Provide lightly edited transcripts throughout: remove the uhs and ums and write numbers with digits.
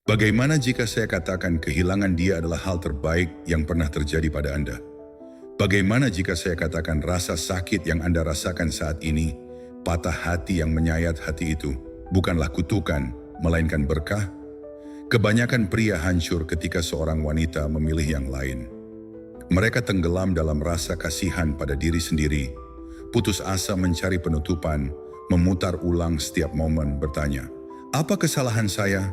Bagaimana jika saya katakan kehilangan dia adalah hal terbaik yang pernah terjadi pada Anda? Bagaimana jika saya katakan rasa sakit yang Anda rasakan saat ini, patah hati yang menyayat hati itu, bukanlah kutukan, melainkan berkah? Kebanyakan pria hancur ketika seorang wanita memilih yang lain. Mereka tenggelam dalam rasa kasihan pada diri sendiri, putus asa mencari penutupan, memutar ulang setiap momen bertanya, apa kesalahan saya?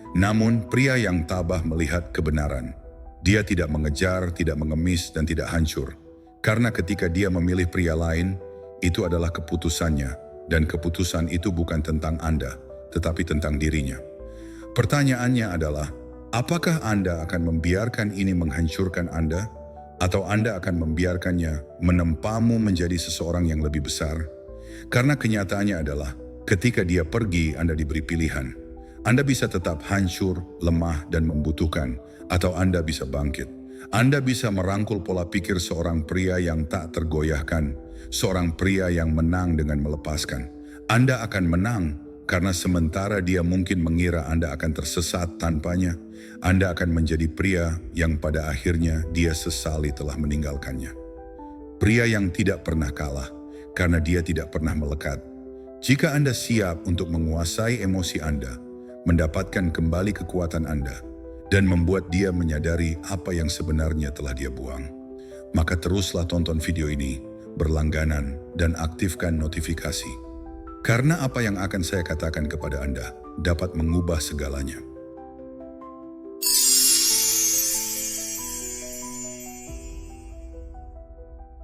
Namun pria yang tabah melihat kebenaran. Dia tidak mengejar, tidak mengemis, dan tidak hancur. Karena ketika dia memilih pria lain, itu adalah keputusannya, dan keputusan itu bukan tentang Anda, tetapi tentang dirinya. Pertanyaannya adalah, apakah Anda akan membiarkan ini menghancurkan Anda? Atau Anda akan membiarkannya menempamu menjadi seseorang yang lebih besar? Karena kenyataannya adalah, ketika dia pergi, Anda diberi pilihan. Anda bisa tetap hancur, lemah, dan membutuhkan, atau Anda bisa bangkit. Anda bisa merangkul pola pikir seorang pria yang tak tergoyahkan, seorang pria yang menang dengan melepaskan. Anda akan menang karena sementara dia mungkin mengira Anda akan tersesat tanpanya, Anda akan menjadi pria yang pada akhirnya dia sesali telah meninggalkannya. Pria yang tidak pernah kalah karena dia tidak pernah melekat. Jika Anda siap untuk menguasai emosi Anda, mendapatkan kembali kekuatan Anda, dan membuat dia menyadari apa yang sebenarnya telah dia buang, maka teruslah tonton video ini berlangganan dan aktifkan notifikasi. Karena apa yang akan saya katakan kepada Anda dapat mengubah segalanya.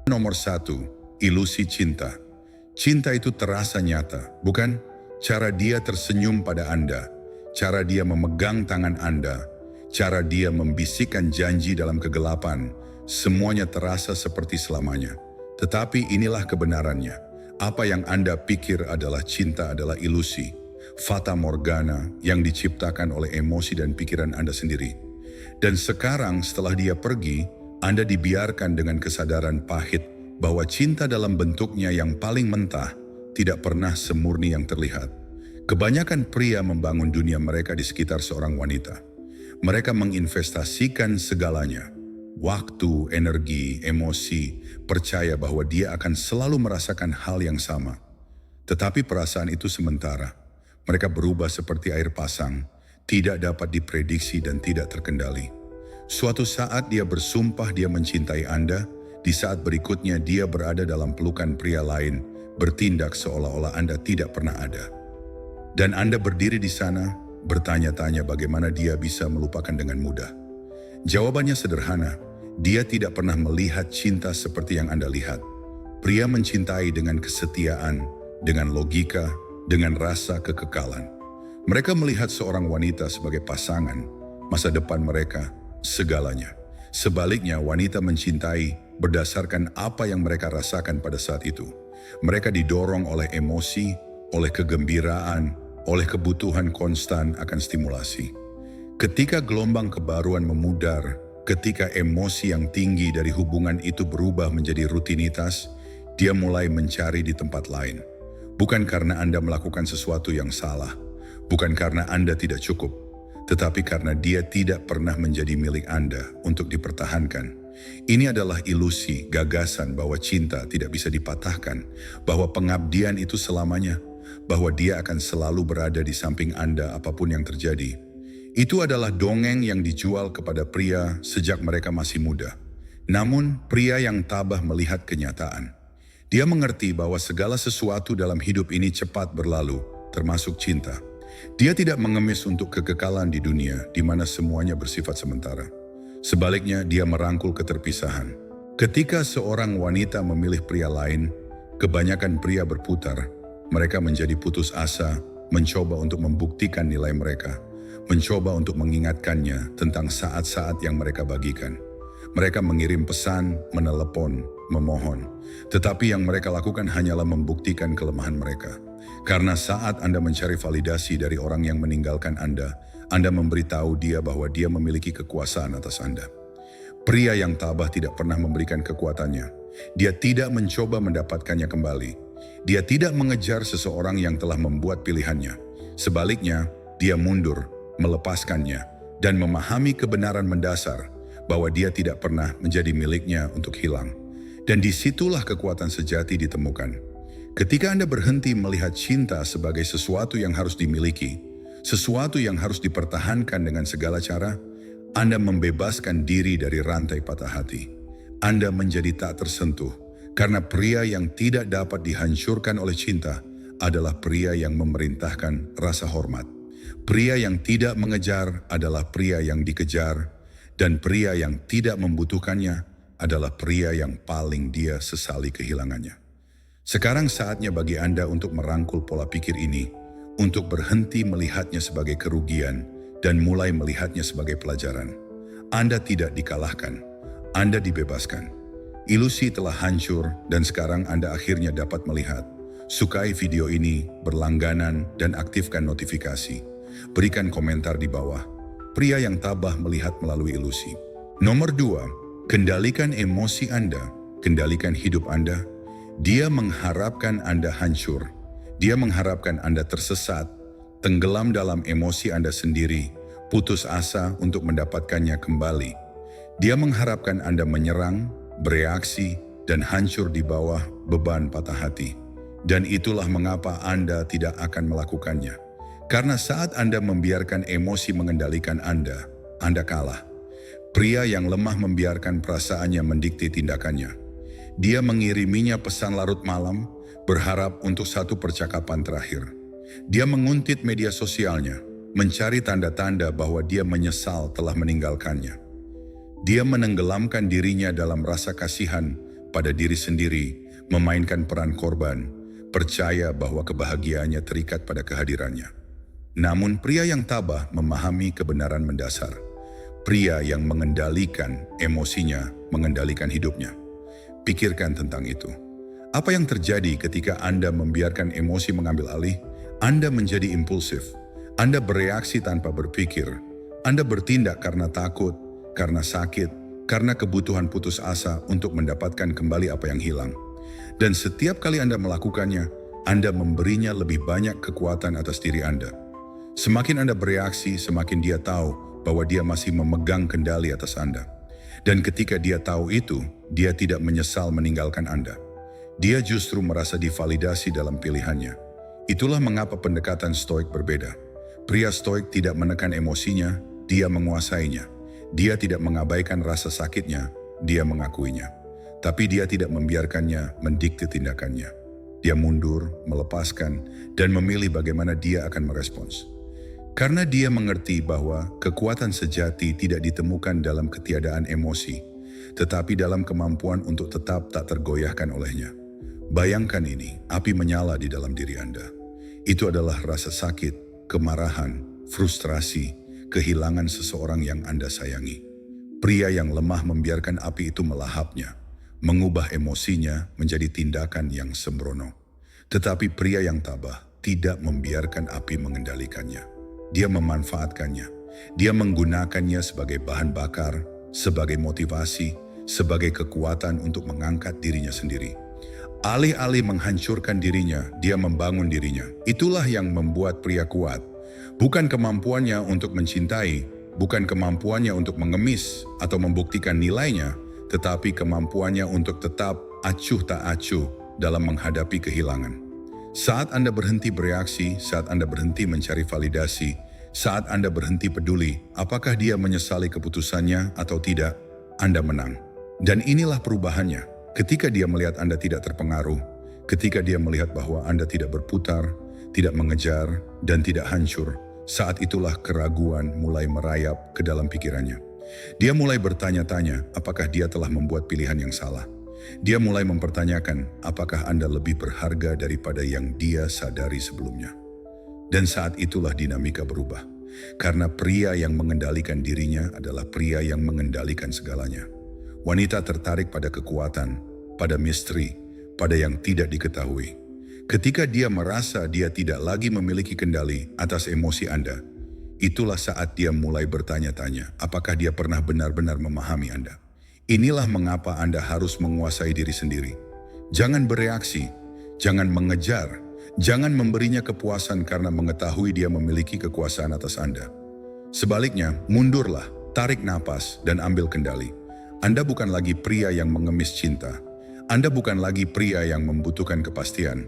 Nomor 1, ilusi cinta. Cinta itu terasa nyata, bukan? Cara dia tersenyum pada Anda, cara dia memegang tangan Anda, cara dia membisikkan janji dalam kegelapan, semuanya terasa seperti selamanya. Tetapi inilah kebenarannya. Apa yang Anda pikir adalah cinta adalah ilusi, fata morgana yang diciptakan oleh emosi dan pikiran Anda sendiri. Dan sekarang setelah dia pergi, Anda dibiarkan dengan kesadaran pahit bahwa cinta dalam bentuknya yang paling mentah tidak pernah semurni yang terlihat. Kebanyakan pria membangun dunia mereka di sekitar seorang wanita. Mereka menginvestasikan segalanya, waktu, energi, emosi, percaya bahwa dia akan selalu merasakan hal yang sama. Tetapi perasaan itu sementara. Mereka berubah seperti air pasang, tidak dapat diprediksi dan tidak terkendali. Suatu saat dia bersumpah dia mencintai Anda, di saat berikutnya dia berada dalam pelukan pria lain, bertindak seolah-olah Anda tidak pernah ada. Dan Anda berdiri di sana, bertanya-tanya bagaimana dia bisa melupakan dengan mudah. Jawabannya sederhana, dia tidak pernah melihat cinta seperti yang Anda lihat. Pria mencintai dengan kesetiaan, dengan logika, dengan rasa kekekalan. Mereka melihat seorang wanita sebagai pasangan, masa depan mereka, segalanya. Sebaliknya, wanita mencintai berdasarkan apa yang mereka rasakan pada saat itu. Mereka didorong oleh emosi, oleh kegembiraan, oleh kebutuhan konstan akan stimulasi. Ketika gelombang kebaruan memudar, ketika emosi yang tinggi dari hubungan itu berubah menjadi rutinitas, dia mulai mencari di tempat lain. Bukan karena Anda melakukan sesuatu yang salah, bukan karena Anda tidak cukup, tetapi karena dia tidak pernah menjadi milik Anda untuk dipertahankan. Ini adalah ilusi, gagasan bahwa cinta tidak bisa dipatahkan, bahwa pengabdian itu selamanya, bahwa dia akan selalu berada di samping Anda apapun yang terjadi. Itu adalah dongeng yang dijual kepada pria sejak mereka masih muda. Namun, pria yang tabah melihat kenyataan. Dia mengerti bahwa segala sesuatu dalam hidup ini cepat berlalu, termasuk cinta. Dia tidak mengemis untuk kekekalan di dunia, di mana semuanya bersifat sementara. Sebaliknya, dia merangkul keterpisahan. Ketika seorang wanita memilih pria lain, kebanyakan pria berputar. Mereka menjadi putus asa, mencoba untuk membuktikan nilai mereka, mencoba untuk mengingatkannya tentang saat-saat yang mereka bagikan. Mereka mengirim pesan, menelepon, memohon. Tetapi yang mereka lakukan hanyalah membuktikan kelemahan mereka. Karena saat Anda mencari validasi dari orang yang meninggalkan Anda memberitahu dia bahwa dia memiliki kekuasaan atas Anda. Pria yang tabah tidak pernah memberikan kekuatannya. Dia tidak mencoba mendapatkannya kembali. Dia tidak mengejar seseorang yang telah membuat pilihannya. Sebaliknya, dia mundur, melepaskannya, dan memahami kebenaran mendasar bahwa dia tidak pernah menjadi miliknya untuk hilang. Dan disitulah kekuatan sejati ditemukan. Ketika Anda berhenti melihat cinta sebagai sesuatu yang harus dimiliki, sesuatu yang harus dipertahankan dengan segala cara, Anda membebaskan diri dari rantai patah hati. Anda menjadi tak tersentuh, karena pria yang tidak dapat dihancurkan oleh cinta adalah pria yang memerintahkan rasa hormat. Pria yang tidak mengejar adalah pria yang dikejar, dan pria yang tidak membutuhkannya adalah pria yang paling dia sesali kehilangannya. Sekarang saatnya bagi Anda untuk merangkul pola pikir ini, untuk berhenti melihatnya sebagai kerugian dan mulai melihatnya sebagai pelajaran. Anda tidak dikalahkan, Anda dibebaskan. Ilusi telah hancur dan sekarang Anda akhirnya dapat melihat. Sukai video ini, berlangganan, dan aktifkan notifikasi. Berikan komentar di bawah. Pria yang tabah melihat melalui ilusi. Nomor 2, kendalikan emosi Anda, kendalikan hidup Anda. Dia mengharapkan Anda hancur. Dia mengharapkan Anda tersesat, tenggelam dalam emosi Anda sendiri, putus asa untuk mendapatkannya kembali. Dia mengharapkan Anda menyerang, bereaksi, dan hancur di bawah beban patah hati. Dan itulah mengapa Anda tidak akan melakukannya. Karena saat Anda membiarkan emosi mengendalikan Anda kalah. Pria yang lemah membiarkan perasaannya mendikte tindakannya. Dia mengiriminya pesan larut malam, berharap untuk satu percakapan terakhir. Dia menguntit media sosialnya, mencari tanda-tanda bahwa dia menyesal telah meninggalkannya. Dia menenggelamkan dirinya dalam rasa kasihan pada diri sendiri, memainkan peran korban, percaya bahwa kebahagiaannya terikat pada kehadirannya. Namun pria yang tabah memahami kebenaran mendasar. Pria yang mengendalikan emosinya, mengendalikan hidupnya. Pikirkan tentang itu. Apa yang terjadi ketika Anda membiarkan emosi mengambil alih? Anda menjadi impulsif. Anda bereaksi tanpa berpikir. Anda bertindak karena takut, karena sakit, karena kebutuhan putus asa untuk mendapatkan kembali apa yang hilang. Dan setiap kali Anda melakukannya, Anda memberinya lebih banyak kekuatan atas diri Anda. Semakin Anda bereaksi, semakin dia tahu bahwa dia masih memegang kendali atas Anda. Dan ketika dia tahu itu, dia tidak menyesal meninggalkan Anda. Dia justru merasa divalidasi dalam pilihannya. Itulah mengapa pendekatan stoik berbeda. Pria stoik tidak menekan emosinya, dia menguasainya. Dia tidak mengabaikan rasa sakitnya, dia mengakuinya. Tapi dia tidak membiarkannya mendikte tindakannya. Dia mundur, melepaskan, dan memilih bagaimana dia akan merespons. Karena dia mengerti bahwa kekuatan sejati tidak ditemukan dalam ketiadaan emosi, tetapi dalam kemampuan untuk tetap tak tergoyahkan olehnya. Bayangkan ini, api menyala di dalam diri Anda. Itu adalah rasa sakit, kemarahan, frustrasi, kehilangan seseorang yang Anda sayangi. Pria yang lemah membiarkan api itu melahapnya, mengubah emosinya menjadi tindakan yang sembrono. Tetapi pria yang tabah tidak membiarkan api mengendalikannya. Dia memanfaatkannya. Dia menggunakannya sebagai bahan bakar, sebagai motivasi, sebagai kekuatan untuk mengangkat dirinya sendiri. Alih-alih menghancurkan dirinya, dia membangun dirinya. Itulah yang membuat pria kuat. Bukan kemampuannya untuk mencintai, bukan kemampuannya untuk mengemis atau membuktikan nilainya, tetapi kemampuannya untuk tetap acuh tak acuh dalam menghadapi kehilangan. Saat Anda berhenti bereaksi, saat Anda berhenti mencari validasi, saat Anda berhenti peduli apakah dia menyesali keputusannya atau tidak, Anda menang. Dan inilah perubahannya. Ketika dia melihat Anda tidak terpengaruh, ketika dia melihat bahwa Anda tidak berputar, tidak mengejar, dan tidak hancur, saat itulah keraguan mulai merayap ke dalam pikirannya. Dia mulai bertanya-tanya apakah dia telah membuat pilihan yang salah. Dia mulai mempertanyakan apakah Anda lebih berharga daripada yang dia sadari sebelumnya. Dan saat itulah dinamika berubah. Karena pria yang mengendalikan dirinya adalah pria yang mengendalikan segalanya. Wanita tertarik pada kekuatan, pada misteri, pada yang tidak diketahui. Ketika dia merasa dia tidak lagi memiliki kendali atas emosi Anda, itulah saat dia mulai bertanya-tanya apakah dia pernah benar-benar memahami Anda. Inilah mengapa Anda harus menguasai diri sendiri. Jangan bereaksi, jangan mengejar, jangan memberinya kepuasan karena mengetahui dia memiliki kekuasaan atas Anda. Sebaliknya, mundurlah, tarik napas, dan ambil kendali. Anda bukan lagi pria yang mengemis cinta. Anda bukan lagi pria yang membutuhkan kepastian.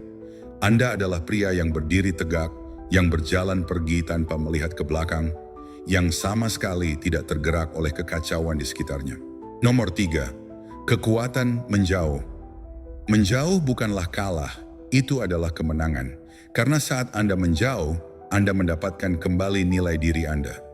Anda adalah pria yang berdiri tegak, yang berjalan pergi tanpa melihat ke belakang, yang sama sekali tidak tergerak oleh kekacauan di sekitarnya. Nomor 3, kekuatan menjauh. Menjauh bukanlah kalah, itu adalah kemenangan. Karena saat Anda menjauh, Anda mendapatkan kembali nilai diri Anda.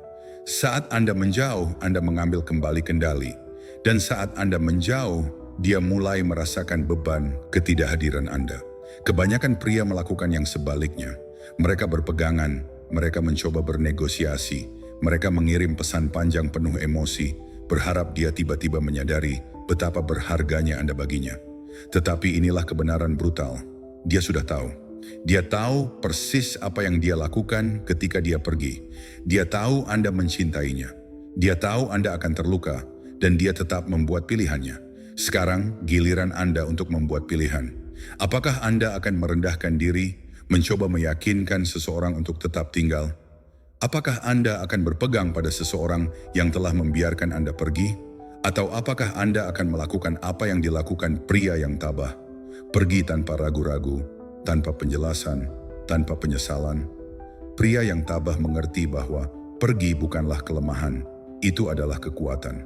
Saat Anda menjauh, Anda mengambil kembali kendali. Dan saat Anda menjauh, dia mulai merasakan beban ketidakhadiran Anda. Kebanyakan pria melakukan yang sebaliknya. Mereka berpegangan, mereka mencoba bernegosiasi, mereka mengirim pesan panjang penuh emosi, berharap dia tiba-tiba menyadari betapa berharganya Anda baginya. Tetapi inilah kebenaran brutal. Dia sudah tahu. Dia tahu persis apa yang dia lakukan ketika dia pergi. Dia tahu Anda mencintainya. Dia tahu Anda akan terluka, dan dia tetap membuat pilihannya. Sekarang giliran Anda untuk membuat pilihan. Apakah Anda akan merendahkan diri, mencoba meyakinkan seseorang untuk tetap tinggal? Apakah Anda akan berpegang pada seseorang yang telah membiarkan Anda pergi? Atau apakah Anda akan melakukan apa yang dilakukan pria yang tabah? Pergi tanpa ragu-ragu, tanpa penjelasan, tanpa penyesalan. Pria yang tabah mengerti bahwa pergi bukanlah kelemahan, itu adalah kekuatan.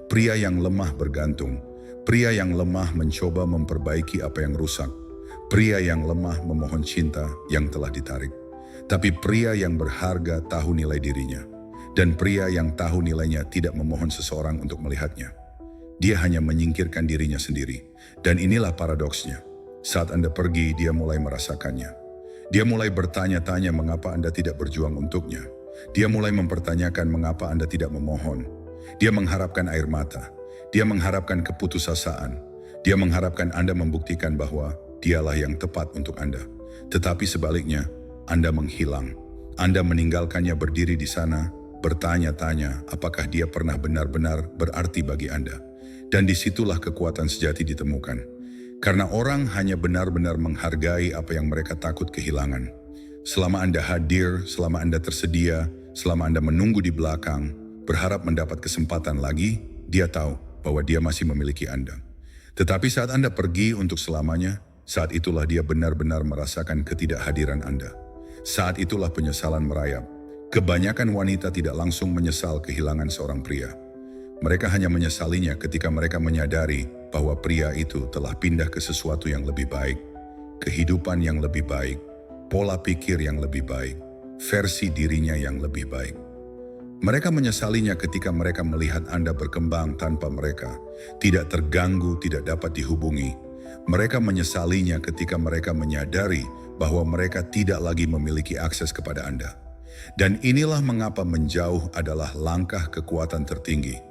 Pria yang lemah bergantung, pria yang lemah mencoba memperbaiki apa yang rusak, pria yang lemah memohon cinta yang telah ditarik. Tapi pria yang berharga tahu nilai dirinya, dan pria yang tahu nilainya tidak memohon seseorang untuk melihatnya. Dia hanya menyingkirkan dirinya sendiri, dan inilah paradoksnya. Saat Anda pergi, dia mulai merasakannya. Dia mulai bertanya-tanya mengapa Anda tidak berjuang untuknya. Dia mulai mempertanyakan mengapa Anda tidak memohon. Dia mengharapkan air mata. Dia mengharapkan keputusasaan. Dia mengharapkan Anda membuktikan bahwa dialah yang tepat untuk Anda. Tetapi sebaliknya, Anda menghilang. Anda meninggalkannya berdiri di sana, bertanya-tanya apakah dia pernah benar-benar berarti bagi Anda. Dan disitulah kekuatan sejati ditemukan. Karena orang hanya benar-benar menghargai apa yang mereka takut kehilangan. Selama Anda hadir, selama Anda tersedia, selama Anda menunggu di belakang, berharap mendapat kesempatan lagi, dia tahu bahwa dia masih memiliki Anda. Tetapi saat Anda pergi untuk selamanya, saat itulah dia benar-benar merasakan ketidakhadiran Anda. Saat itulah penyesalan merayap. Kebanyakan wanita tidak langsung menyesal kehilangan seorang pria. Mereka hanya menyesalinya ketika mereka menyadari bahwa pria itu telah pindah ke sesuatu yang lebih baik, kehidupan yang lebih baik, pola pikir yang lebih baik, versi dirinya yang lebih baik. Mereka menyesalinya ketika mereka melihat Anda berkembang tanpa mereka, tidak terganggu, tidak dapat dihubungi. Mereka menyesalinya ketika mereka menyadari bahwa mereka tidak lagi memiliki akses kepada Anda. Dan inilah mengapa menjauh adalah langkah kekuatan tertinggi.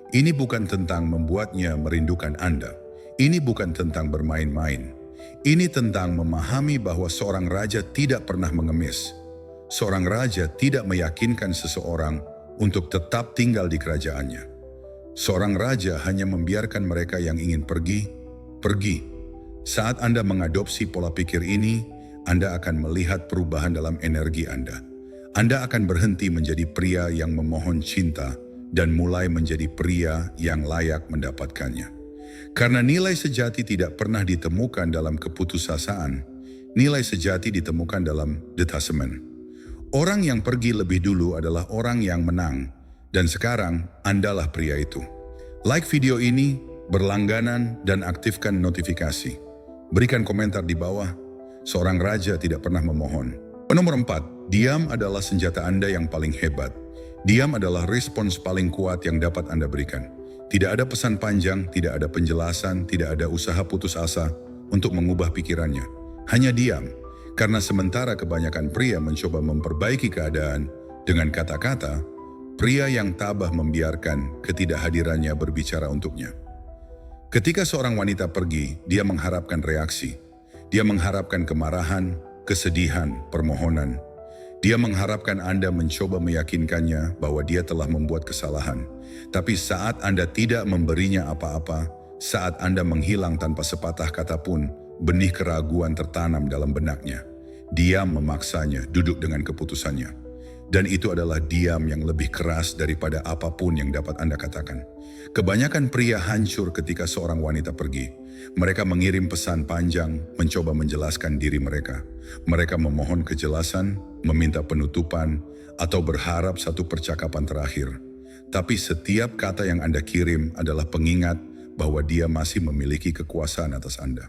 Ini bukan tentang membuatnya merindukan Anda. Ini bukan tentang bermain-main. Ini tentang memahami bahwa seorang raja tidak pernah mengemis. Seorang raja tidak meyakinkan seseorang untuk tetap tinggal di kerajaannya. Seorang raja hanya membiarkan mereka yang ingin pergi, pergi. Saat Anda mengadopsi pola pikir ini, Anda akan melihat perubahan dalam energi Anda. Anda akan berhenti menjadi pria yang memohon cinta dan mulai menjadi pria yang layak mendapatkannya. Karena nilai sejati tidak pernah ditemukan dalam keputusasaan, nilai sejati ditemukan dalam detachment. Orang yang pergi lebih dulu adalah orang yang menang, dan sekarang Andalah pria itu. Like video ini, berlangganan, dan aktifkan notifikasi. Berikan komentar di bawah. Seorang raja tidak pernah memohon. Nomor 4, diam adalah senjata Anda yang paling hebat. Diam adalah respons paling kuat yang dapat Anda berikan. Tidak ada pesan panjang, tidak ada penjelasan, tidak ada usaha putus asa untuk mengubah pikirannya. Hanya diam, karena sementara kebanyakan pria mencoba memperbaiki keadaan dengan kata-kata, pria yang tabah membiarkan ketidakhadirannya berbicara untuknya. Ketika seorang wanita pergi, dia mengharapkan reaksi. Dia mengharapkan kemarahan, kesedihan, permohonan. Dia mengharapkan Anda mencoba meyakinkannya bahwa dia telah membuat kesalahan. Tapi saat Anda tidak memberinya apa-apa, saat Anda menghilang tanpa sepatah kata pun, benih keraguan tertanam dalam benaknya. Dia memaksanya duduk dengan keputusannya. Dan itu adalah diam yang lebih keras daripada apapun yang dapat Anda katakan. Kebanyakan pria hancur ketika seorang wanita pergi. Mereka mengirim pesan panjang, mencoba menjelaskan diri mereka. Mereka memohon kejelasan, meminta penutupan, atau berharap satu percakapan terakhir. Tapi setiap kata yang Anda kirim adalah pengingat bahwa dia masih memiliki kekuasaan atas Anda.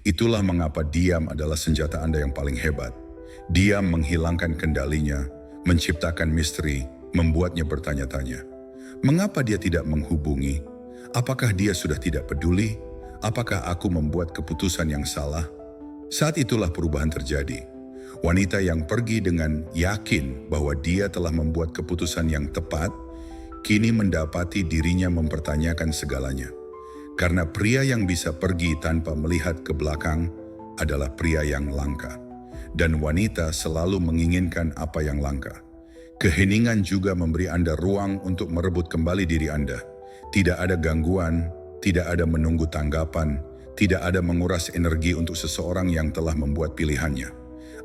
Itulah mengapa diam adalah senjata Anda yang paling hebat. Diam menghilangkan kendalinya, menciptakan misteri, membuatnya bertanya-tanya. Mengapa dia tidak menghubungi? Apakah dia sudah tidak peduli? Apakah aku membuat keputusan yang salah? Saat itulah perubahan terjadi. Wanita yang pergi dengan yakin bahwa dia telah membuat keputusan yang tepat, kini mendapati dirinya mempertanyakan segalanya. Karena pria yang bisa pergi tanpa melihat ke belakang adalah pria yang langka. Dan wanita selalu menginginkan apa yang langka. Keheningan juga memberi Anda ruang untuk merebut kembali diri Anda. Tidak ada gangguan, tidak ada menunggu tanggapan, tidak ada menguras energi untuk seseorang yang telah membuat pilihannya.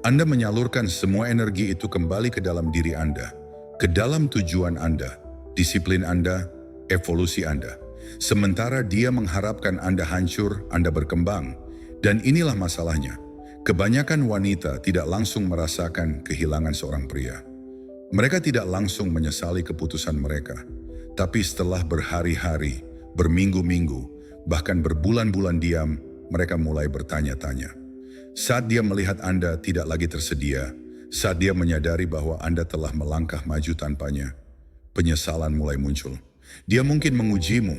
Anda menyalurkan semua energi itu kembali ke dalam diri Anda, ke dalam tujuan Anda, disiplin Anda, evolusi Anda. Sementara dia mengharapkan Anda hancur, Anda berkembang. Dan inilah masalahnya. Kebanyakan wanita tidak langsung merasakan kehilangan seorang pria. Mereka tidak langsung menyesali keputusan mereka. Tapi setelah berhari-hari, berminggu-minggu, bahkan berbulan-bulan diam, mereka mulai bertanya-tanya. Saat dia melihat Anda tidak lagi tersedia, saat dia menyadari bahwa Anda telah melangkah maju tanpanya, penyesalan mulai muncul. Dia mungkin mengujimu,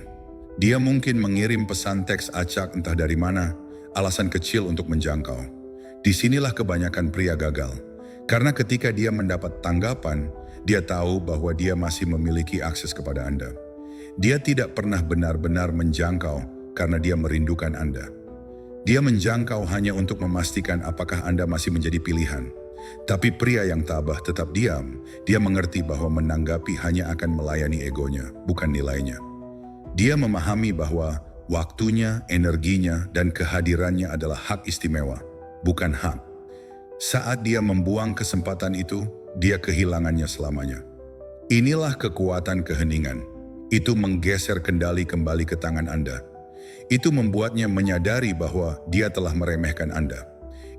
dia mungkin mengirim pesan teks acak entah dari mana, alasan kecil untuk menjangkau. Disinilah kebanyakan pria gagal. Karena ketika dia mendapat tanggapan, dia tahu bahwa dia masih memiliki akses kepada Anda. Dia tidak pernah benar-benar menjangkau karena dia merindukan Anda. Dia menjangkau hanya untuk memastikan apakah Anda masih menjadi pilihan. Tapi pria yang tabah tetap diam. Dia mengerti bahwa menanggapi hanya akan melayani egonya, bukan nilainya. Dia memahami bahwa waktunya, energinya, dan kehadirannya adalah hak istimewa, bukan hak. Saat dia membuang kesempatan itu, dia kehilangannya selamanya. Inilah kekuatan keheningan. Itu menggeser kendali kembali ke tangan Anda. Itu membuatnya menyadari bahwa dia telah meremehkan Anda.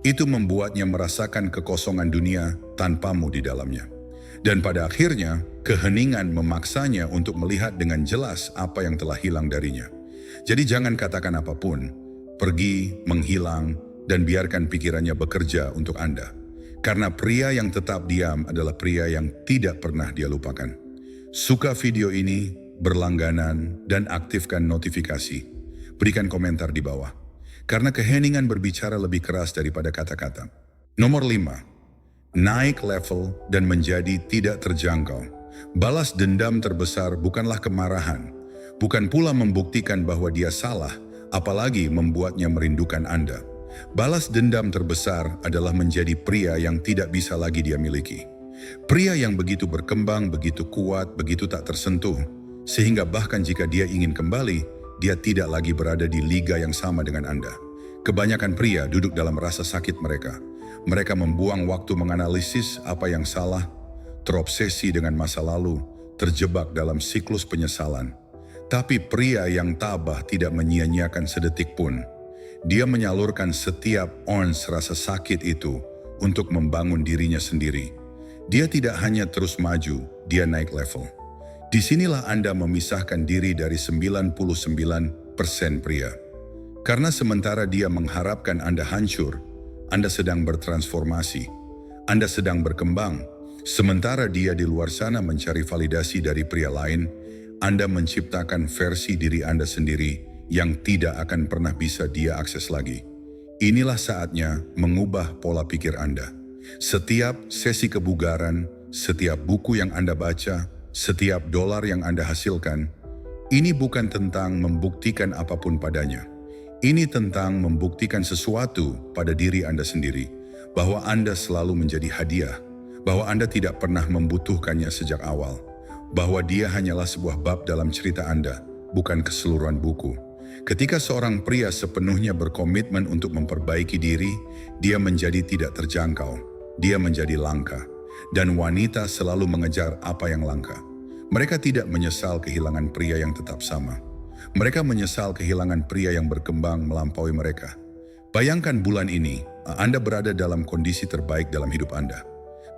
Itu membuatnya merasakan kekosongan dunia tanpamu di dalamnya. Dan pada akhirnya, keheningan memaksanya untuk melihat dengan jelas apa yang telah hilang darinya. Jadi jangan katakan apapun, pergi, menghilang, dan biarkan pikirannya bekerja untuk Anda. Karena pria yang tetap diam adalah pria yang tidak pernah dia lupakan. Suka video ini, berlangganan, dan aktifkan notifikasi. Berikan komentar di bawah. Karena keheningan berbicara lebih keras daripada kata-kata. Nomor 5. Naik level dan menjadi tidak terjangkau. Balas dendam terbesar bukanlah kemarahan. Bukan pula membuktikan bahwa dia salah, apalagi membuatnya merindukan Anda. Balas dendam terbesar adalah menjadi pria yang tidak bisa lagi dia miliki. Pria yang begitu berkembang, begitu kuat, begitu tak tersentuh, sehingga bahkan jika dia ingin kembali, dia tidak lagi berada di liga yang sama dengan Anda. Kebanyakan pria duduk dalam rasa sakit mereka. Mereka membuang waktu menganalisis apa yang salah, terobsesi dengan masa lalu, terjebak dalam siklus penyesalan. Tapi pria yang tabah tidak menyia-nyiakan sedetik pun. Dia menyalurkan setiap ons rasa sakit itu untuk membangun dirinya sendiri. Dia tidak hanya terus maju, dia naik level. Disinilah Anda memisahkan diri dari 99% pria. Karena sementara dia mengharapkan Anda hancur, Anda sedang bertransformasi. Anda sedang berkembang. Sementara dia di luar sana mencari validasi dari pria lain, Anda menciptakan versi diri Anda sendiri yang tidak akan pernah bisa dia akses lagi. Inilah saatnya mengubah pola pikir Anda. Setiap sesi kebugaran, setiap buku yang Anda baca, setiap dolar yang Anda hasilkan, ini bukan tentang membuktikan apapun padanya. Ini tentang membuktikan sesuatu pada diri Anda sendiri, bahwa Anda selalu menjadi hadiah, bahwa Anda tidak pernah membutuhkannya sejak awal, bahwa dia hanyalah sebuah bab dalam cerita Anda, bukan keseluruhan buku. Ketika seorang pria sepenuhnya berkomitmen untuk memperbaiki diri, dia menjadi tidak terjangkau, dia menjadi langka. Dan wanita selalu mengejar apa yang langka. Mereka tidak menyesal kehilangan pria yang tetap sama. Mereka menyesal kehilangan pria yang berkembang melampaui mereka. Bayangkan bulan ini, Anda berada dalam kondisi terbaik dalam hidup Anda.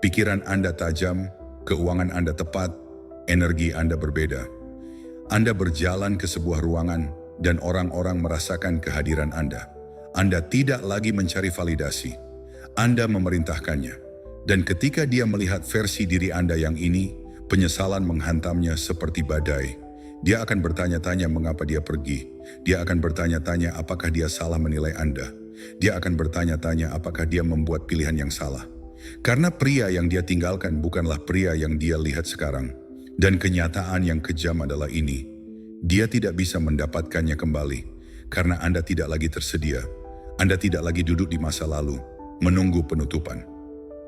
Pikiran Anda tajam, keuangan Anda tepat, energi Anda berbeda. Anda berjalan ke sebuah ruangan dan orang-orang merasakan kehadiran Anda. Anda tidak lagi mencari validasi. Anda memerintahkannya. Dan ketika dia melihat versi diri Anda yang ini, penyesalan menghantamnya seperti badai. Dia akan bertanya-tanya mengapa dia pergi. Dia akan bertanya-tanya apakah dia salah menilai Anda. Dia akan bertanya-tanya apakah dia membuat pilihan yang salah. Karena pria yang dia tinggalkan bukanlah pria yang dia lihat sekarang. Dan kenyataan yang kejam adalah ini. Dia tidak bisa mendapatkannya kembali. Karena Anda tidak lagi tersedia. Anda tidak lagi duduk di masa lalu, menunggu penutupan.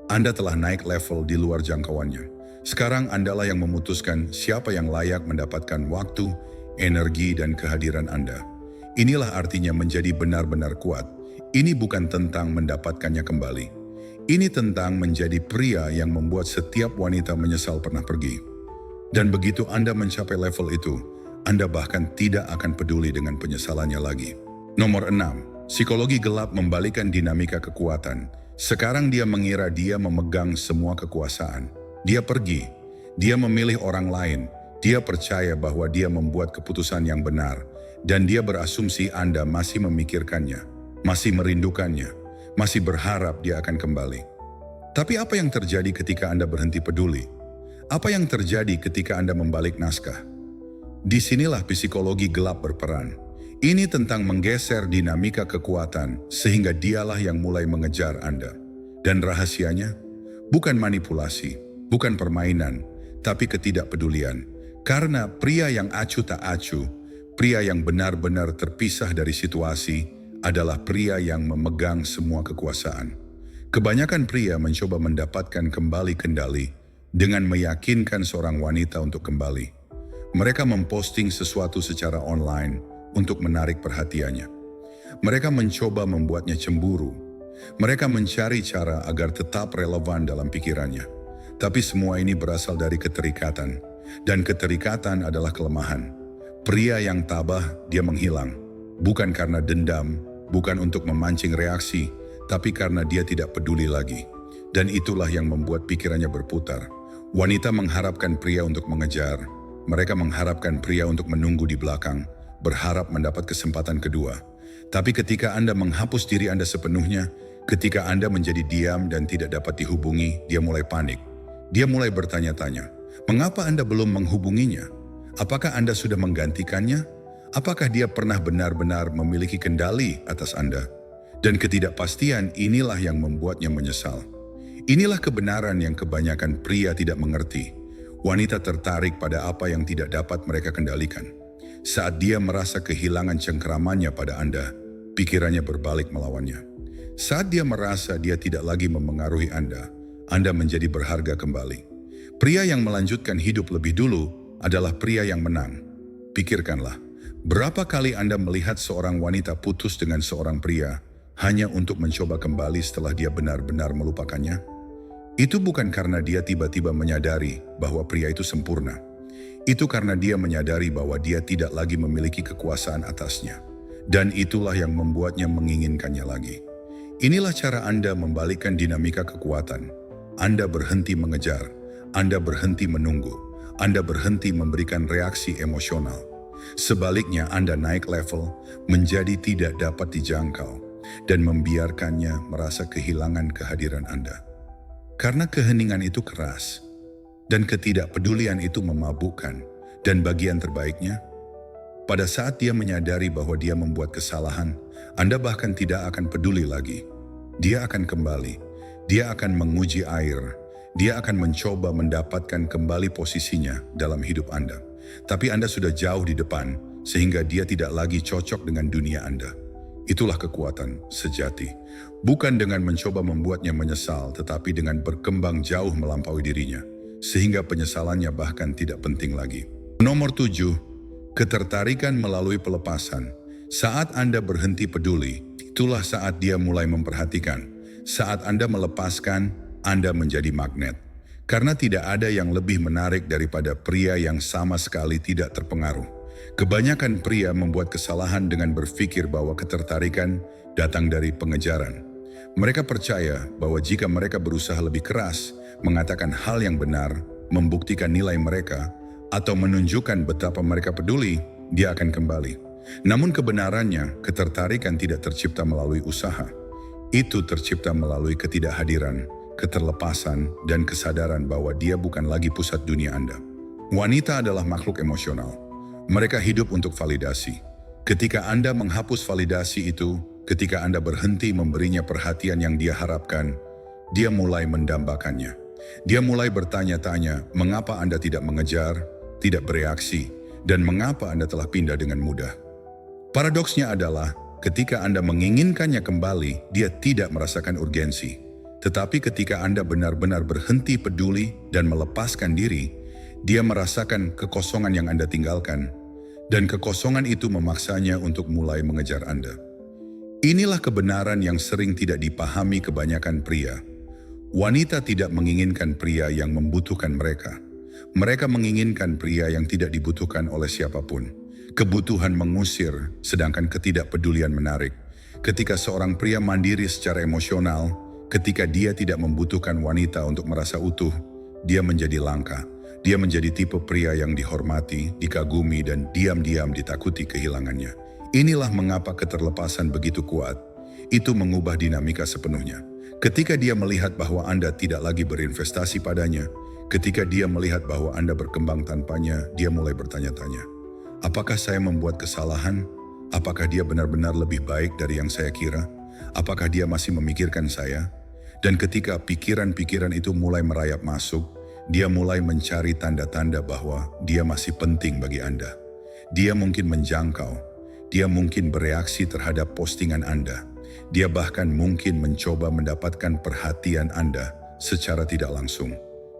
Anda telah naik level di luar jangkauannya. Sekarang Andalah yang memutuskan siapa yang layak mendapatkan waktu, energi, dan kehadiran Anda. Inilah artinya menjadi benar-benar kuat. Ini bukan tentang mendapatkannya kembali. Ini tentang menjadi pria yang membuat setiap wanita menyesal pernah pergi. Dan begitu Anda mencapai level itu, Anda bahkan tidak akan peduli dengan penyesalannya lagi. Nomor 6. Psikologi gelap membalikkan dinamika kekuatan. Sekarang dia mengira dia memegang semua kekuasaan. Dia pergi. Dia memilih orang lain. Dia percaya bahwa dia membuat keputusan yang benar. Dan dia berasumsi Anda masih memikirkannya, masih merindukannya, masih berharap dia akan kembali. Tapi apa yang terjadi ketika Anda berhenti peduli? Apa yang terjadi ketika Anda membalik naskah? Disinilah psikologi gelap berperan. Ini tentang menggeser dinamika kekuatan sehingga dialah yang mulai mengejar Anda. Dan rahasianya, bukan manipulasi, bukan permainan, tapi ketidakpedulian. Karena pria yang acuh tak acuh, pria yang benar-benar terpisah dari situasi adalah pria yang memegang semua kekuasaan. Kebanyakan pria mencoba mendapatkan kembali kendali dengan meyakinkan seorang wanita untuk kembali. Mereka memposting sesuatu secara online untuk menarik perhatiannya. Mereka mencoba membuatnya cemburu. Mereka mencari cara agar tetap relevan dalam pikirannya. Tapi semua ini berasal dari keterikatan. Dan keterikatan adalah kelemahan. Pria yang tabah, dia menghilang. Bukan karena dendam, bukan untuk memancing reaksi, tapi karena dia tidak peduli lagi. Dan itulah yang membuat pikirannya berputar. Wanita mengharapkan pria untuk mengejar. Mereka mengharapkan pria untuk menunggu di belakang, berharap mendapat kesempatan kedua. Tapi ketika Anda menghapus diri Anda sepenuhnya, ketika Anda menjadi diam dan tidak dapat dihubungi, dia mulai panik. Dia mulai bertanya-tanya, mengapa Anda belum menghubunginya? Apakah Anda sudah menggantikannya? Apakah dia pernah benar-benar memiliki kendali atas Anda? Dan ketidakpastian inilah yang membuatnya menyesal. Inilah kebenaran yang kebanyakan pria tidak mengerti. Wanita tertarik pada apa yang tidak dapat mereka kendalikan. Saat dia merasa kehilangan cengkeramannya pada Anda, pikirannya berbalik melawannya. Saat dia merasa dia tidak lagi memengaruhi Anda menjadi berharga kembali. Pria yang melanjutkan hidup lebih dulu adalah pria yang menang. Pikirkanlah, berapa kali Anda melihat seorang wanita putus dengan seorang pria hanya untuk mencoba kembali setelah dia benar-benar melupakannya? Itu bukan karena dia tiba-tiba menyadari bahwa pria itu sempurna. Itu karena dia menyadari bahwa dia tidak lagi memiliki kekuasaan atasnya. Dan itulah yang membuatnya menginginkannya lagi. Inilah cara Anda membalikkan dinamika kekuatan. Anda berhenti mengejar. Anda berhenti menunggu. Anda berhenti memberikan reaksi emosional. Sebaliknya Anda naik level menjadi tidak dapat dijangkau dan membiarkannya merasa kehilangan kehadiran Anda. Karena keheningan itu keras. Dan ketidakpedulian itu memabukkan. Dan bagian terbaiknya, pada saat dia menyadari bahwa dia membuat kesalahan, Anda bahkan tidak akan peduli lagi. Dia akan kembali. Dia akan menguji air. Dia akan mencoba mendapatkan kembali posisinya dalam hidup Anda. Tapi Anda sudah jauh di depan, sehingga dia tidak lagi cocok dengan dunia Anda. Itulah kekuatan sejati. Bukan dengan mencoba membuatnya menyesal, tetapi dengan berkembang jauh melampaui dirinya. Sehingga penyesalannya bahkan tidak penting lagi. Nomor 7, ketertarikan melalui pelepasan. Saat Anda berhenti peduli, itulah saat dia mulai memperhatikan. Saat Anda melepaskan, Anda menjadi magnet. Karena tidak ada yang lebih menarik daripada pria yang sama sekali tidak terpengaruh. Kebanyakan pria membuat kesalahan dengan berpikir bahwa ketertarikan datang dari pengejaran. Mereka percaya bahwa jika mereka berusaha lebih keras, mengatakan hal yang benar, membuktikan nilai mereka, atau menunjukkan betapa mereka peduli, dia akan kembali. Namun kebenarannya, ketertarikan tidak tercipta melalui usaha. Itu tercipta melalui ketidakhadiran, keterlepasan, dan kesadaran bahwa dia bukan lagi pusat dunia Anda. Wanita adalah makhluk emosional. Mereka hidup untuk validasi. Ketika Anda menghapus validasi itu, ketika Anda berhenti memberinya perhatian yang dia harapkan, dia mulai mendambakannya. Dia mulai bertanya-tanya mengapa Anda tidak mengejar, tidak bereaksi, dan mengapa Anda telah pindah dengan mudah. Paradoksnya adalah, ketika Anda menginginkannya kembali, dia tidak merasakan urgensi. Tetapi ketika Anda benar-benar berhenti peduli dan melepaskan diri, dia merasakan kekosongan yang Anda tinggalkan, dan kekosongan itu memaksanya untuk mulai mengejar Anda. Inilah kebenaran yang sering tidak dipahami kebanyakan pria. Wanita tidak menginginkan pria yang membutuhkan mereka. Mereka menginginkan pria yang tidak dibutuhkan oleh siapapun. Kebutuhan mengusir, sedangkan ketidakpedulian menarik. Ketika seorang pria mandiri secara emosional, ketika dia tidak membutuhkan wanita untuk merasa utuh, dia menjadi langka. Dia menjadi tipe pria yang dihormati, dikagumi, dan diam-diam ditakuti kehilangannya. Inilah mengapa keterlepasan begitu kuat. Itu mengubah dinamika sepenuhnya. Ketika dia melihat bahwa Anda tidak lagi berinvestasi padanya, ketika dia melihat bahwa Anda berkembang tanpanya, dia mulai bertanya-tanya, apakah saya membuat kesalahan? Apakah dia benar-benar lebih baik dari yang saya kira? Apakah dia masih memikirkan saya? Dan ketika pikiran-pikiran itu mulai merayap masuk, dia mulai mencari tanda-tanda bahwa dia masih penting bagi Anda. Dia mungkin menjangkau, dia mungkin bereaksi terhadap postingan Anda. Dia bahkan mungkin mencoba mendapatkan perhatian Anda secara tidak langsung.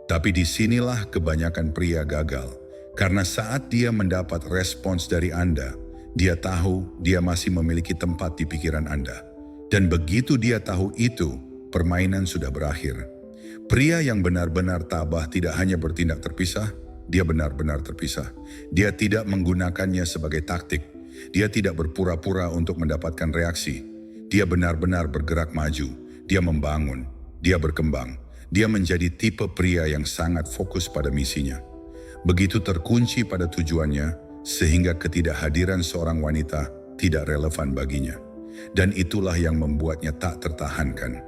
Tapi disinilah kebanyakan pria gagal. Karena saat dia mendapat respons dari Anda, dia tahu dia masih memiliki tempat di pikiran Anda. Dan begitu dia tahu itu, permainan sudah berakhir. Pria yang benar-benar tabah tidak hanya bertindak terpisah, dia benar-benar terpisah. Dia tidak menggunakannya sebagai taktik. Dia tidak berpura-pura untuk mendapatkan reaksi. Dia benar-benar bergerak maju. Dia membangun. Dia berkembang. Dia menjadi tipe pria yang sangat fokus pada misinya. Begitu terkunci pada tujuannya, sehingga ketidakhadiran seorang wanita tidak relevan baginya. Dan itulah yang membuatnya tak tertahankan.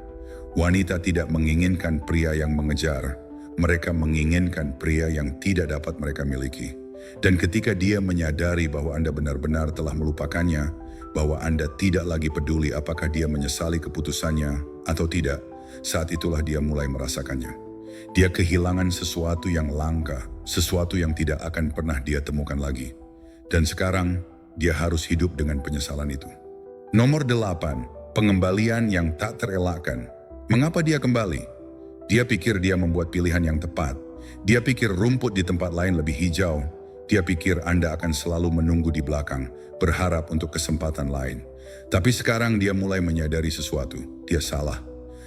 Wanita tidak menginginkan pria yang mengejar, mereka menginginkan pria yang tidak dapat mereka miliki. Dan ketika dia menyadari bahwa Anda benar-benar telah melupakannya, bahwa Anda tidak lagi peduli apakah dia menyesali keputusannya atau tidak, saat itulah dia mulai merasakannya. Dia kehilangan sesuatu yang langka, sesuatu yang tidak akan pernah dia temukan lagi. Dan sekarang, dia harus hidup dengan penyesalan itu. Nomor 8, pengembalian yang tak terelakkan. Mengapa dia kembali? Dia pikir dia membuat pilihan yang tepat. Dia pikir rumput di tempat lain lebih hijau. Dia pikir Anda akan selalu menunggu di belakang, berharap untuk kesempatan lain. Tapi sekarang dia mulai menyadari sesuatu. Dia salah.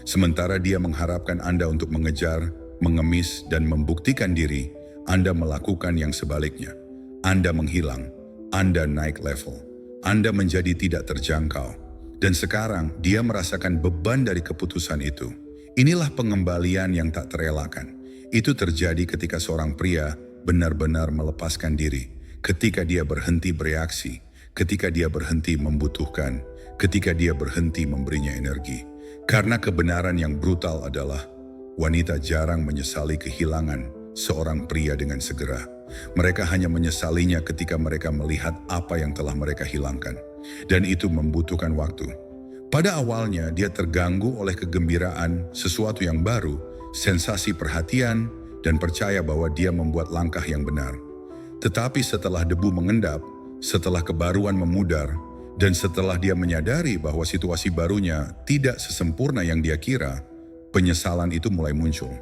Sementara dia mengharapkan Anda untuk mengejar, mengemis, dan membuktikan diri, Anda melakukan yang sebaliknya. Anda menghilang. Anda naik level. Anda menjadi tidak terjangkau. Dan sekarang dia merasakan beban dari keputusan itu. Inilah pengembalian yang tak terelakkan. Itu terjadi ketika seorang pria benar-benar melepaskan diri. Ketika dia berhenti bereaksi. Ketika dia berhenti membutuhkan. Ketika dia berhenti memberinya energi. Karena kebenaran yang brutal adalah wanita jarang menyesali kehilangan seorang pria dengan segera. Mereka hanya menyesalinya ketika mereka melihat apa yang telah mereka hilangkan. Dan itu membutuhkan waktu. Pada awalnya dia terganggu oleh kegembiraan, sesuatu yang baru, sensasi perhatian, dan percaya bahwa dia membuat langkah yang benar. Tetapi setelah debu mengendap, setelah kebaruan memudar, dan setelah dia menyadari bahwa situasi barunya tidak sesempurna yang dia kira, penyesalan itu mulai muncul.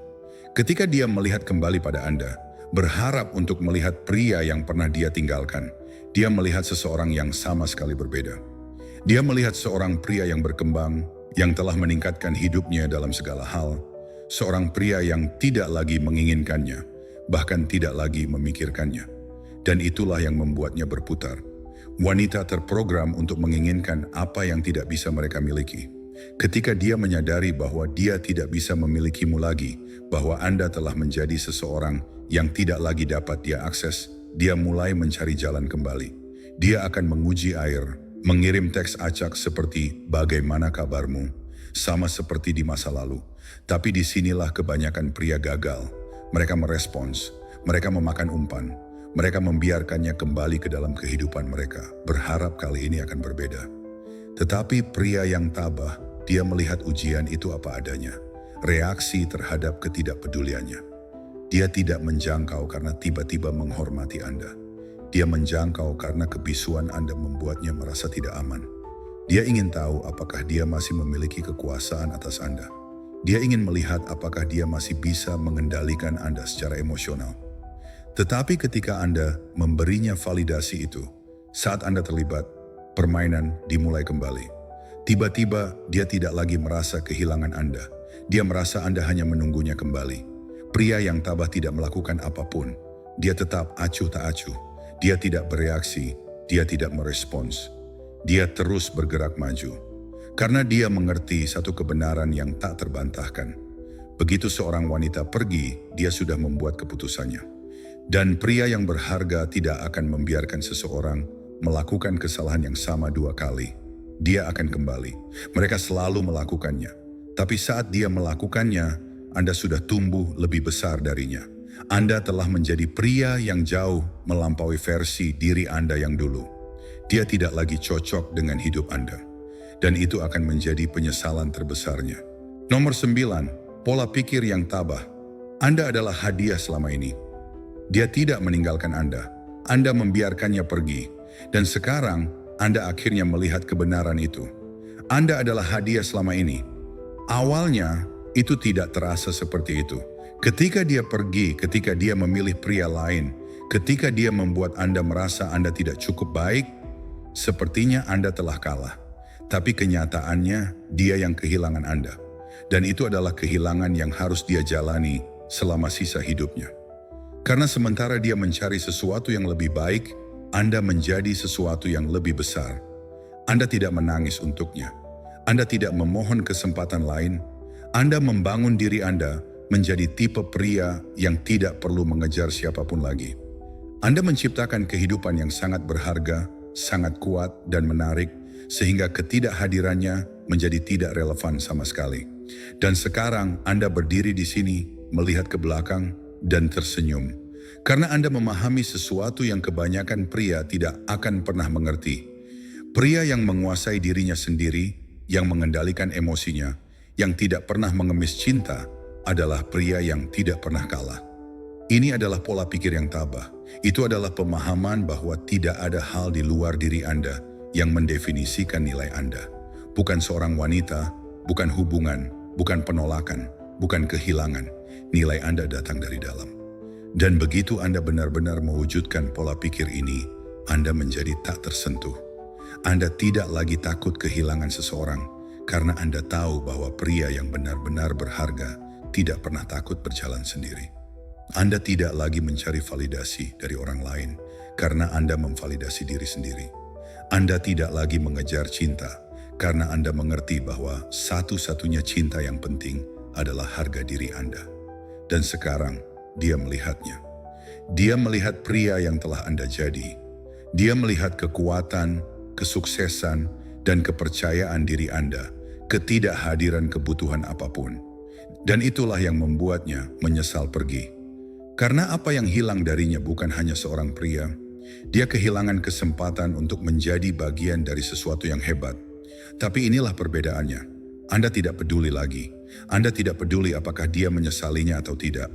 Ketika dia melihat kembali pada Anda, berharap untuk melihat pria yang pernah dia tinggalkan, dia melihat seseorang yang sama sekali berbeda. Dia melihat seorang pria yang berkembang, yang telah meningkatkan hidupnya dalam segala hal. seorang pria yang tidak lagi menginginkannya, bahkan tidak lagi memikirkannya. Dan itulah yang membuatnya berputar. Wanita terprogram untuk menginginkan apa yang tidak bisa mereka miliki. Ketika dia menyadari bahwa dia tidak bisa memilikimu lagi, bahwa Anda telah menjadi seseorang yang tidak lagi dapat dia akses, dia mulai mencari jalan kembali. Dia akan menguji air, mengirim teks acak seperti "Bagaimana kabarmu?" sama seperti di masa lalu. Tapi disinilah kebanyakan pria gagal. Mereka merespons, mereka memakan umpan, mereka membiarkannya kembali ke dalam kehidupan mereka, berharap kali ini akan berbeda. Tetapi pria yang tabah, dia melihat ujian itu apa adanya, reaksi terhadap ketidakpeduliannya. Dia tidak menjangkau karena tiba-tiba menghormati Anda. Dia menjangkau karena kebisuan Anda membuatnya merasa tidak aman. Dia ingin tahu apakah dia masih memiliki kekuasaan atas Anda. Dia ingin melihat apakah dia masih bisa mengendalikan Anda secara emosional. Tetapi ketika Anda memberinya validasi itu, saat Anda terlibat, permainan dimulai kembali. Tiba-tiba dia tidak lagi merasa kehilangan Anda. Dia merasa Anda hanya menunggunya kembali. Pria yang tabah tidak melakukan apapun. Dia tetap acuh tak acuh. Dia tidak bereaksi. Dia tidak merespons. Dia terus bergerak maju. Karena dia mengerti satu kebenaran yang tak terbantahkan. Begitu seorang wanita pergi, dia sudah membuat keputusannya. Dan pria yang berharga tidak akan membiarkan seseorang melakukan kesalahan yang sama 2 kali. Dia akan kembali. Mereka selalu melakukannya. Tapi saat dia melakukannya, Anda sudah tumbuh lebih besar darinya. Anda telah menjadi pria yang jauh melampaui versi diri Anda yang dulu. Dia tidak lagi cocok dengan hidup Anda. Dan itu akan menjadi penyesalan terbesarnya. Nomor 9, pola pikir yang tabah. Anda adalah hadiah selama ini. Dia tidak meninggalkan Anda. Anda membiarkannya pergi. Dan sekarang Anda akhirnya melihat kebenaran itu. Anda adalah hadiah selama ini. Awalnya itu tidak terasa seperti itu. Ketika dia pergi, ketika dia memilih pria lain, ketika dia membuat Anda merasa Anda tidak cukup baik, sepertinya Anda telah kalah. Tapi kenyataannya dia yang kehilangan Anda. Dan itu adalah kehilangan yang harus dia jalani selama sisa hidupnya. Karena sementara dia mencari sesuatu yang lebih baik, Anda menjadi sesuatu yang lebih besar. Anda tidak menangis untuknya. Anda tidak memohon kesempatan lain. Anda membangun diri Anda menjadi tipe pria yang tidak perlu mengejar siapapun lagi. Anda menciptakan kehidupan yang sangat berharga, sangat kuat dan menarik, sehingga ketidakhadirannya menjadi tidak relevan sama sekali. Dan sekarang Anda berdiri di sini, melihat ke belakang, dan tersenyum. Karena Anda memahami sesuatu yang kebanyakan pria tidak akan pernah mengerti. Pria yang menguasai dirinya sendiri, yang mengendalikan emosinya, yang tidak pernah mengemis cinta, adalah pria yang tidak pernah kalah. Ini adalah pola pikir yang tabah. Itu adalah pemahaman bahwa tidak ada hal di luar diri Anda yang mendefinisikan nilai Anda. Bukan seorang wanita, bukan hubungan, bukan penolakan, bukan kehilangan. Nilai Anda datang dari dalam. Dan begitu Anda benar-benar mewujudkan pola pikir ini, Anda menjadi tak tersentuh. Anda tidak lagi takut kehilangan seseorang, karena Anda tahu bahwa pria yang benar-benar berharga tidak pernah takut berjalan sendiri. Anda tidak lagi mencari validasi dari orang lain, karena Anda memvalidasi diri sendiri. Anda tidak lagi mengejar cinta, karena Anda mengerti bahwa satu-satunya cinta yang penting adalah harga diri Anda. Dan sekarang, dia melihatnya. Dia melihat pria yang telah Anda jadi. Dia melihat kekuatan, kesuksesan, dan kepercayaan diri Anda, ketidakhadiran kebutuhan apapun. Dan itulah yang membuatnya menyesal pergi. Karena apa yang hilang darinya bukan hanya seorang pria, dia kehilangan kesempatan untuk menjadi bagian dari sesuatu yang hebat. Tapi inilah perbedaannya. Anda tidak peduli lagi. Anda tidak peduli apakah dia menyesalinya atau tidak.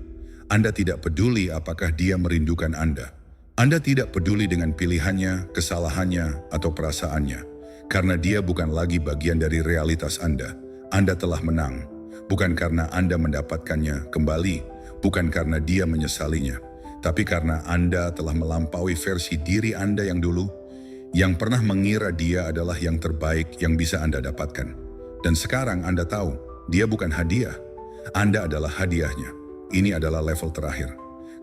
Anda tidak peduli apakah dia merindukan Anda. Anda tidak peduli dengan pilihannya, kesalahannya, atau perasaannya. Karena dia bukan lagi bagian dari realitas Anda. Anda telah menang. Bukan karena Anda mendapatkannya kembali. Bukan karena dia menyesalinya. Tapi karena Anda telah melampaui versi diri Anda yang dulu, yang pernah mengira dia adalah yang terbaik yang bisa Anda dapatkan. Dan sekarang Anda tahu, dia bukan hadiah. Anda adalah hadiahnya. Ini adalah level terakhir.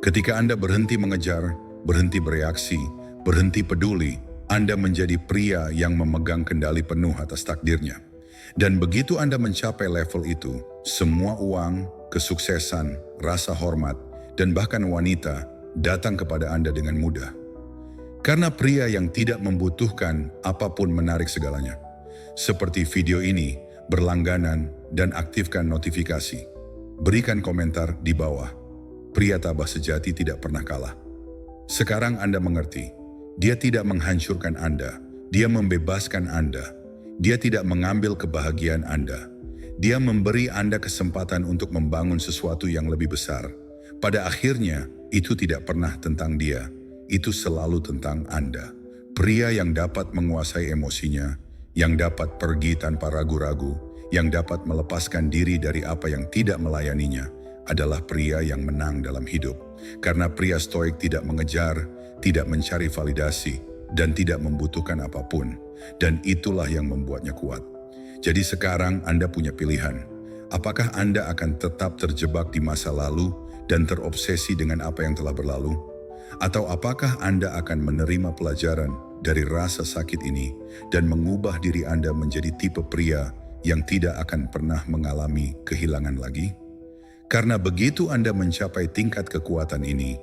Ketika Anda berhenti mengejar, berhenti bereaksi, berhenti peduli, Anda menjadi pria yang memegang kendali penuh atas takdirnya. Dan begitu Anda mencapai level itu, semua uang, kesuksesan, rasa hormat, dan bahkan wanita datang kepada Anda dengan mudah. Karena pria yang tidak membutuhkan apapun menarik segalanya. Seperti video ini, berlangganan dan aktifkan notifikasi. Berikan komentar di bawah. Pria tabah sejati tidak pernah kalah. Sekarang Anda mengerti, dia tidak menghancurkan Anda, dia membebaskan Anda. Dia tidak mengambil kebahagiaan Anda. Dia memberi Anda kesempatan untuk membangun sesuatu yang lebih besar. Pada akhirnya, itu tidak pernah tentang dia. Itu selalu tentang Anda. Pria yang dapat menguasai emosinya, yang dapat pergi tanpa ragu-ragu, yang dapat melepaskan diri dari apa yang tidak melayaninya, adalah pria yang menang dalam hidup. Karena pria stoik tidak mengejar, tidak mencari validasi, dan tidak membutuhkan apapun. Dan itulah yang membuatnya kuat. Jadi sekarang Anda punya pilihan. Apakah Anda akan tetap terjebak di masa lalu dan terobsesi dengan apa yang telah berlalu? Atau apakah Anda akan menerima pelajaran dari rasa sakit ini dan mengubah diri Anda menjadi tipe pria yang tidak akan pernah mengalami kehilangan lagi? Karena begitu Anda mencapai tingkat kekuatan ini,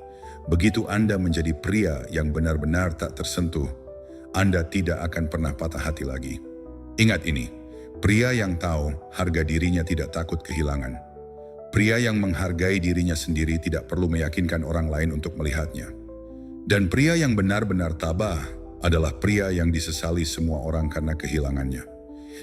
begitu Anda menjadi pria yang benar-benar tak tersentuh, Anda tidak akan pernah patah hati lagi. Ingat ini, pria yang tahu harga dirinya tidak takut kehilangan. Pria yang menghargai dirinya sendiri tidak perlu meyakinkan orang lain untuk melihatnya. Dan pria yang benar-benar tabah adalah pria yang disesali semua orang karena kehilangannya.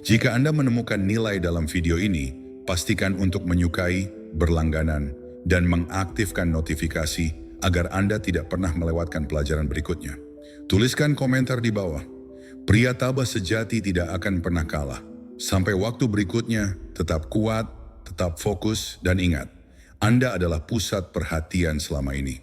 Jika Anda menemukan nilai dalam video ini, pastikan untuk menyukai, berlangganan, dan mengaktifkan notifikasi agar Anda tidak pernah melewatkan pelajaran berikutnya. Tuliskan komentar di bawah. Pria tabah sejati tidak akan pernah kalah. Sampai waktu berikutnya, tetap kuat, tetap fokus, dan ingat, Anda adalah pusat perhatian selama ini.